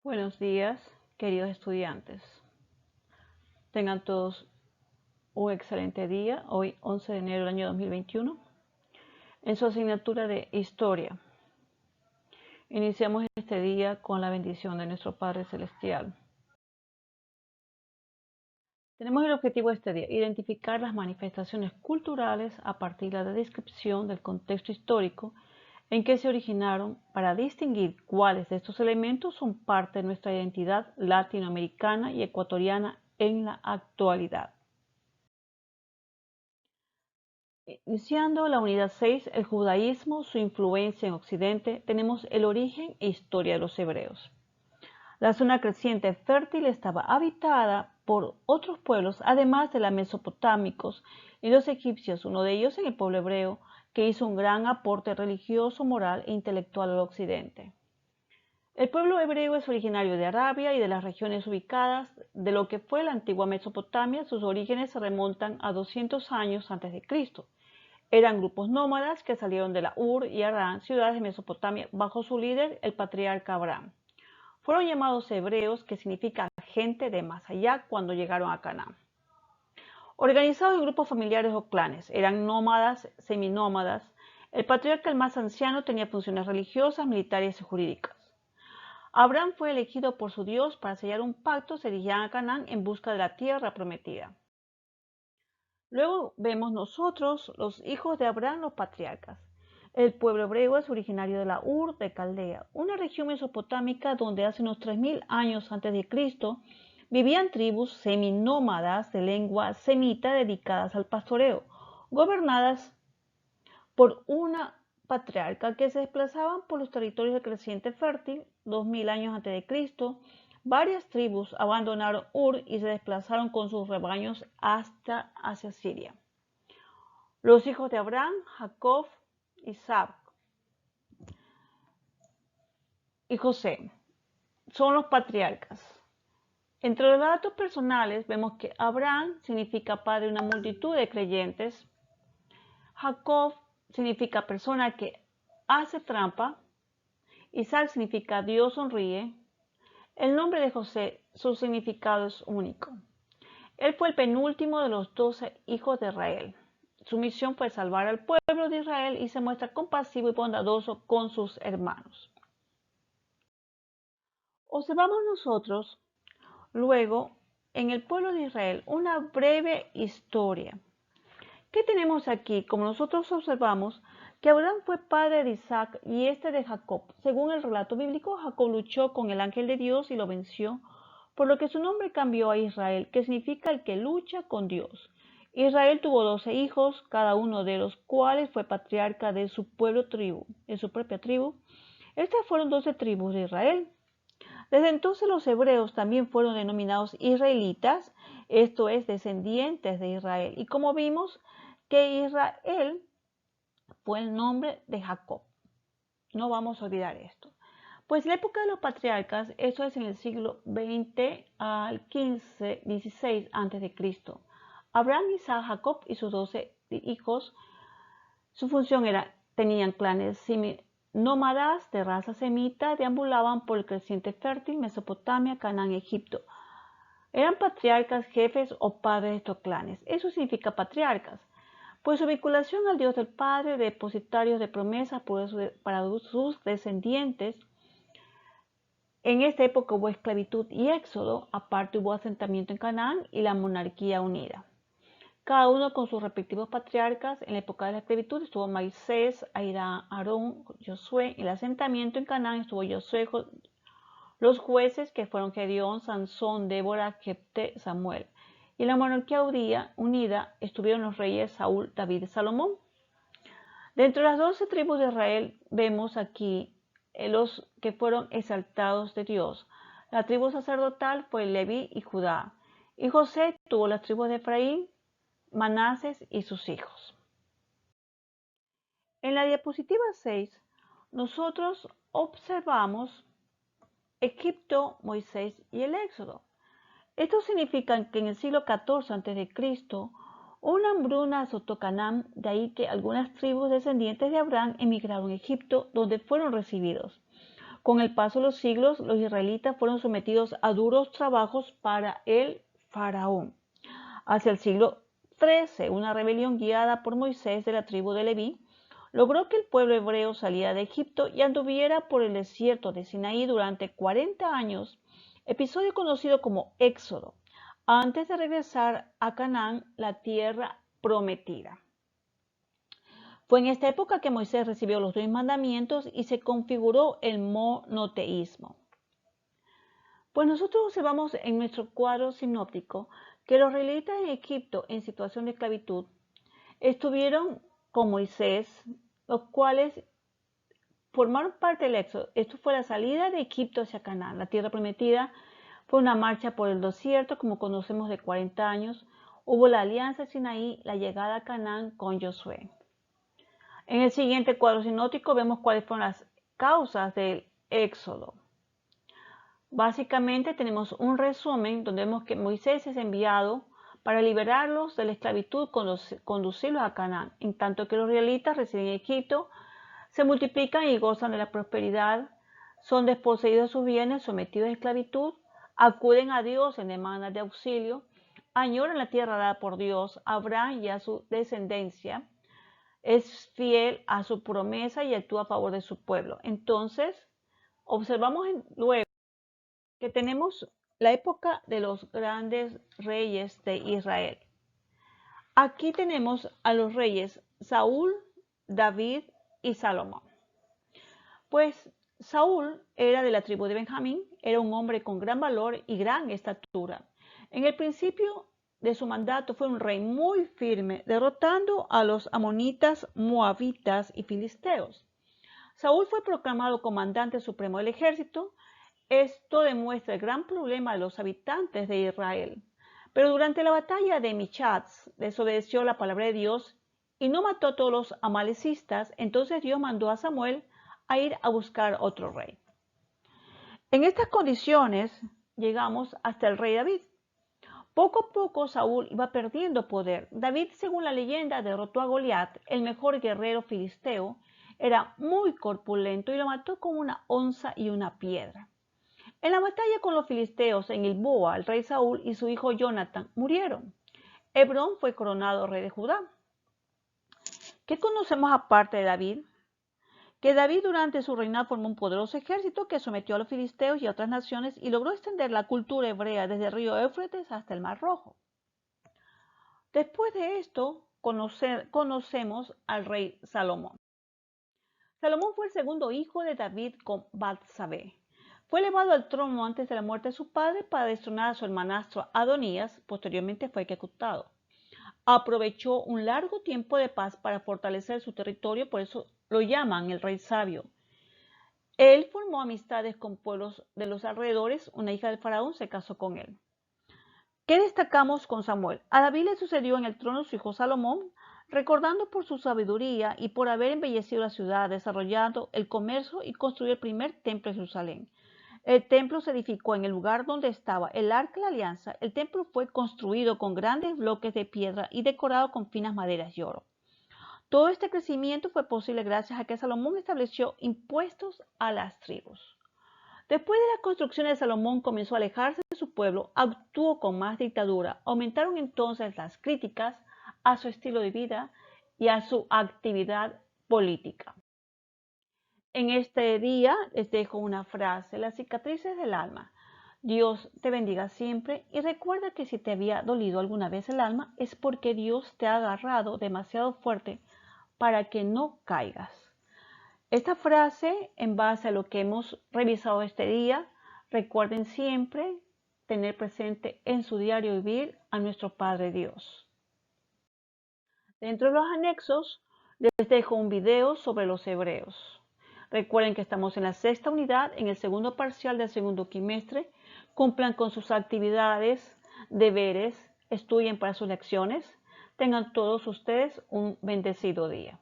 Buenos días, queridos estudiantes. Tengan todos un excelente día, hoy 11 de enero del año 2021, en su asignatura de Historia. Iniciamos este día con la bendición de nuestro Padre Celestial. Tenemos el objetivo de este día, identificar las manifestaciones culturales a partir de la descripción del contexto histórico en que se originaron para distinguir cuáles de estos elementos son parte de nuestra identidad latinoamericana y ecuatoriana en la actualidad. Iniciando la unidad 6, el judaísmo, su influencia en Occidente, tenemos el origen e historia de los hebreos. La zona creciente fértil estaba habitada por otros pueblos, además de los mesopotámicos y los egipcios, uno de ellos en el pueblo hebreo, que hizo un gran aporte religioso, moral e intelectual al occidente. El pueblo hebreo es originario de Arabia y de las regiones ubicadas de lo que fue la antigua Mesopotamia. Sus orígenes se remontan a 200 años antes de Cristo. Eran grupos nómadas que salieron de la Ur y Harán, ciudades de Mesopotamia, bajo su líder, el patriarca Abraham. Fueron llamados hebreos, que significa gente de más allá, cuando llegaron a Canaán. Organizados en grupos familiares o clanes, eran nómadas, seminómadas. El patriarca, el más anciano, tenía funciones religiosas, militares y jurídicas. Abraham fue elegido por su Dios para sellar un pacto. Se dirigían a Canaán en busca de la tierra prometida. Luego vemos nosotros, los hijos de Abraham, los patriarcas. El pueblo hebreo es originario de la Ur de Caldea, una región mesopotámica donde hace unos 3000 años antes de Cristo vivían tribus seminómadas de lengua semita dedicadas al pastoreo, gobernadas por una patriarca que se desplazaban por los territorios del creciente fértil. 2000 años antes de Cristo, varias tribus abandonaron Ur y se desplazaron con sus rebaños hacia Siria. Los hijos de Abraham, Jacob, Isaac y José son los patriarcas. Entre los datos personales vemos que Abraham significa padre de una multitud de creyentes. Jacob significa persona que hace trampa. Isaac significa Dios sonríe. El nombre de José, su significado es único. Él fue el penúltimo de los 12 hijos de Israel. Su misión fue salvar al pueblo de Israel y se muestra compasivo y bondadoso con sus hermanos. Observamos nosotros luego en el pueblo de Israel una breve historia. ¿Qué tenemos aquí? Como nosotros observamos que Abraham fue padre de Isaac y este de Jacob. Según el relato bíblico, Jacob luchó con el ángel de Dios y lo venció, por lo que su nombre cambió a Israel, que significa el que lucha con Dios. Israel tuvo 12 hijos, cada uno de los cuales fue patriarca de su propia tribu. Estas fueron 12 tribus de Israel. Desde entonces los hebreos también fueron denominados israelitas, esto es, descendientes de Israel. Y como vimos que Israel fue el nombre de Jacob. No vamos a olvidar esto. Pues la época de los patriarcas, eso es en el siglo XX al 16 a.C. Abraham, Isaac, Jacob y sus 12 hijos, su función era, tenían clanes nómadas de raza semita, deambulaban por el creciente fértil, Mesopotamia, Canaán, Egipto. Eran patriarcas, jefes o padres de estos clanes. Eso significa patriarcas. Pues su vinculación al Dios del Padre, depositarios de promesas para sus descendientes. En esta época hubo esclavitud y éxodo, aparte hubo asentamiento en Canaán y la monarquía unida. Cada uno con sus respectivos patriarcas. En la época de la esclavitud estuvo Moisés, Aarón, Josué. En el asentamiento en Canaán estuvo Josué, los jueces que fueron Gedeón, Sansón, Débora, Jefté, Samuel. Y en la monarquía unida estuvieron los reyes Saúl, David y Salomón. Dentro de las 12 tribus de Israel vemos aquí los que fueron exaltados de Dios. La tribu sacerdotal fue Leví y Judá. Y José tuvo las tribus de Efraín, Manases y sus hijos. En la diapositiva 6, nosotros observamos Egipto, Moisés y el Éxodo. Esto significa que en el siglo XIV a.C., una hambruna azotó Canaán, de ahí que algunas tribus descendientes de Abraham emigraron a Egipto, donde fueron recibidos. Con el paso de los siglos, los israelitas fueron sometidos a duros trabajos para el faraón. Hacia el siglo XIII, una rebelión guiada por Moisés de la tribu de Leví logró que el pueblo hebreo saliera de Egipto y anduviera por el desierto de Sinaí durante 40 años, episodio conocido como Éxodo, antes de regresar a Canaán, la tierra prometida. Fue en esta época que Moisés recibió los 10 mandamientos y se configuró el monoteísmo. Pues nosotros observamos en nuestro cuadro sinóptico que los israelitas en Egipto en situación de esclavitud estuvieron con Moisés, los cuales formaron parte del éxodo. Esto fue la salida de Egipto hacia Canaán, la tierra prometida. Fue una marcha por el desierto, como conocemos, de 40 años. Hubo la alianza de Sinaí, la llegada a Canaán con Josué. En el siguiente cuadro sinóptico vemos cuáles fueron las causas del éxodo. Básicamente tenemos un resumen donde vemos que Moisés es enviado para liberarlos de la esclavitud, conducirlos a Canaán, en tanto que los israelitas residen en Egipto, se multiplican y gozan de la prosperidad, son desposeídos de sus bienes, sometidos a esclavitud, acuden a Dios en demandas de auxilio, añoran la tierra dada por Dios, Abraham y a su descendencia, es fiel a su promesa y actúa a favor de su pueblo. Entonces, observamos luego que tenemos la época de los grandes reyes de Israel. Aquí tenemos a los reyes Saúl, David y Salomón. Pues Saúl era de la tribu de Benjamín, era un hombre con gran valor y gran estatura. En el principio de su mandato fue un rey muy firme, derrotando a los amonitas, moabitas y filisteos. Saúl fue proclamado comandante supremo del ejército. Esto demuestra el gran problema de los habitantes de Israel. Pero durante la batalla de Michatz desobedeció la palabra de Dios y no mató a todos los amalecistas. Entonces Dios mandó a Samuel a ir a buscar otro rey. En estas condiciones llegamos hasta el rey David. Poco a poco Saúl iba perdiendo poder. David, según la leyenda, derrotó a Goliat, el mejor guerrero filisteo. Era muy corpulento y lo mató con una onza y una piedra. En la batalla con los filisteos en Gilboa, el rey Saúl y su hijo Jonatán murieron. Hebrón fue coronado rey de Judá. ¿Qué conocemos aparte de David? Que David durante su reinado formó un poderoso ejército que sometió a los filisteos y a otras naciones y logró extender la cultura hebrea desde el río Éufrates hasta el Mar Rojo. Después de esto, conocemos al rey Salomón. Salomón fue el segundo hijo de David con Batsabé. Fue elevado al trono antes de la muerte de su padre para destronar a su hermanastro Adonías. Posteriormente fue ejecutado. Aprovechó un largo tiempo de paz para fortalecer su territorio, por eso lo llaman el rey sabio. Él formó amistades con pueblos de los alrededores. Una hija del faraón se casó con él. ¿Qué destacamos con Samuel? A David le sucedió en el trono su hijo Salomón, recordando por su sabiduría y por haber embellecido la ciudad, desarrollando el comercio y construyó el primer templo de Jerusalén. El templo se edificó en el lugar donde estaba el arca de la alianza. El templo fue construido con grandes bloques de piedra y decorado con finas maderas y oro. Todo este crecimiento fue posible gracias a que Salomón estableció impuestos a las tribus. Después de la construcción de Salomón comenzó a alejarse de su pueblo, actuó con más dictadura. Aumentaron entonces las críticas a su estilo de vida y a su actividad política. En este día les dejo una frase: las cicatrices del alma. Dios te bendiga siempre y recuerda que si te había dolido alguna vez el alma es porque Dios te ha agarrado demasiado fuerte para que no caigas. Esta frase, en base a lo que hemos revisado este día, recuerden siempre tener presente en su diario vivir a nuestro Padre Dios. Dentro de los anexos les dejo un video sobre los hebreos. Recuerden que estamos en la sexta unidad, en el segundo parcial del segundo quimestre. Cumplan con sus actividades, deberes, estudien para sus lecciones. Tengan todos ustedes un bendecido día.